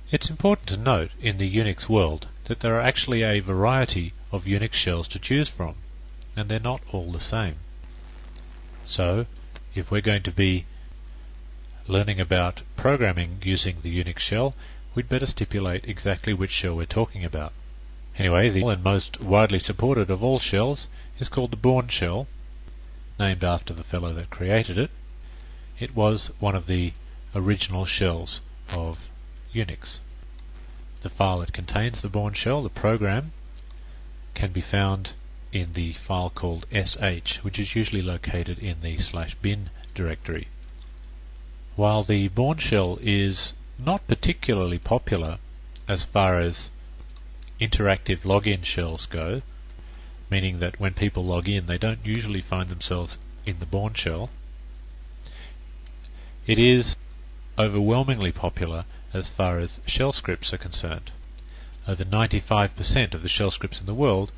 It's important to note in the Unix world that there are actually a variety of Unix shells to choose from, and they're not all the same. So, if we're going to be learning about programming using the Unix shell, we'd better stipulate exactly which shell we're talking about. Anyway, the and most widely supported of all shells is called the Bourne shell, named after the fellow that created it. It was one of the original shells of Unix. The file that contains the Bourne shell, the program, can be found in the file called sh, which is usually located in the /bin directory. While the Bourne shell is not particularly popular as far as interactive login shells go, meaning that when people log in they don't usually find themselves in the Bourne shell, it is overwhelmingly popular as far as shell scripts are concerned. Over 95% of the shell scripts in the world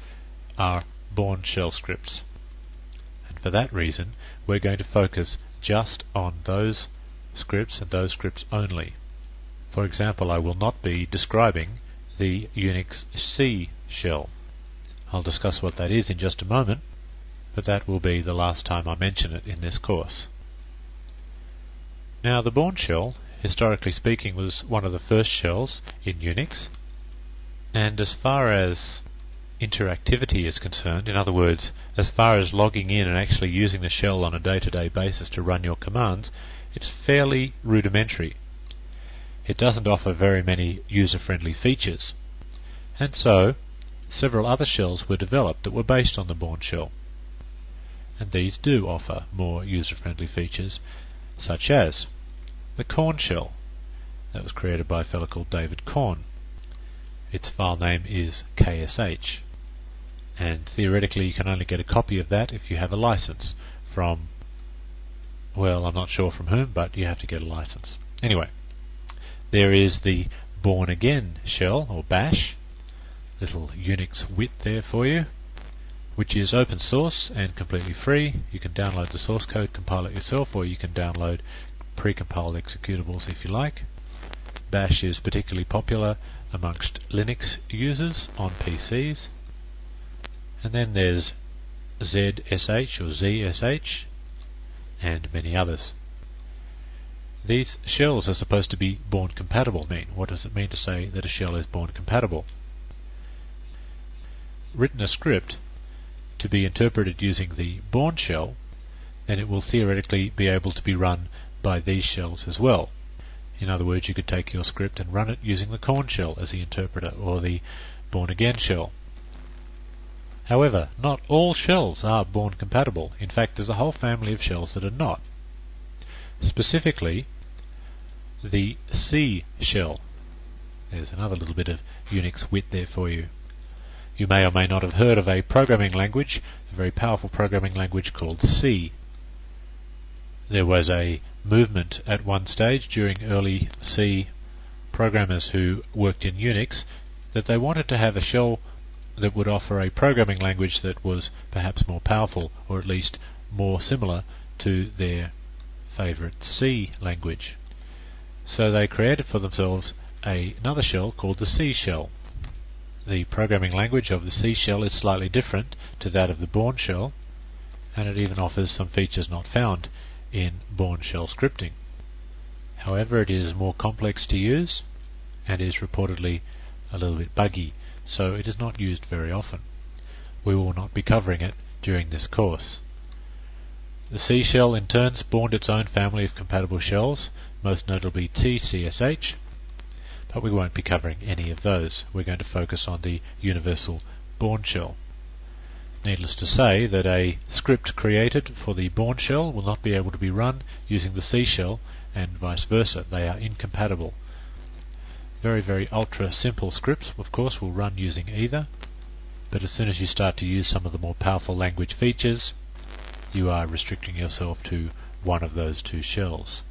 are Bourne shell scripts. And for that reason, we're going to focus just on those scripts and those scripts only. For example, I will not be describing the Unix C shell. I'll discuss what that is in just a moment, but that will be the last time I mention it in this course. Now, the Bourne shell, historically speaking, was one of the first shells in Unix, and as far as interactivity is concerned, in other words, as far as logging in and actually using the shell on a day-to-day basis to run your commands, it's fairly rudimentary. It doesn't offer very many user-friendly features, and so several other shells were developed that were based on the Bourne shell, and these do offer more user-friendly features, such as the Korn shell that was created by a fellow called David Korn. Its file name is KSH, and theoretically you can only get a copy of that if you have a license from, well, I'm not sure from whom, but you have to get a license. Anyway, there is the Born Again shell, or bash, little Unix wit there for you, which is open source and completely free. You can download the source code, compile it yourself, or you can download pre-compiled executables if you like. Bash is particularly popular amongst Linux users on PCs. And then there's ZSH or ZSH and many others. These shells are supposed to be Bourne compatible. What does it mean to say that a shell is Bourne compatible? Written a script to be interpreted using the Bourne shell, then it will theoretically be able to be run by these shells as well. In other words, you could take your script and run it using the Korn shell as the interpreter, or the Born Again shell. However, not all shells are Bourne compatible. In fact, there's a whole family of shells that are not. Specifically, the C shell. There's another little bit of Unix wit there for you. You may or may not have heard of a programming language, a very powerful programming language called C. There was a movement at one stage during early C programmers who worked in Unix that they wanted to have a shell that would offer a programming language that was perhaps more powerful, or at least more similar to their favorite C language. So they created for themselves another shell called the C shell. The programming language of the C shell is slightly different to that of the Bourne shell, and it even offers some features not found in Bourne shell scripting. However, it is more complex to use and is reportedly a little bit buggy, so it is not used very often. We will not be covering it during this course. The C shell in turn spawned its own family of compatible shells, most notably TCSH, but we won't be covering any of those. We're going to focus on the universal Bourne shell. Needless to say that a script created for the Bourne shell will not be able to be run using the C shell, and vice versa. They are incompatible. Very, very ultra simple scripts, of course, will run using either, but as soon as you start to use some of the more powerful language features, you are restricting yourself to one of those two shells.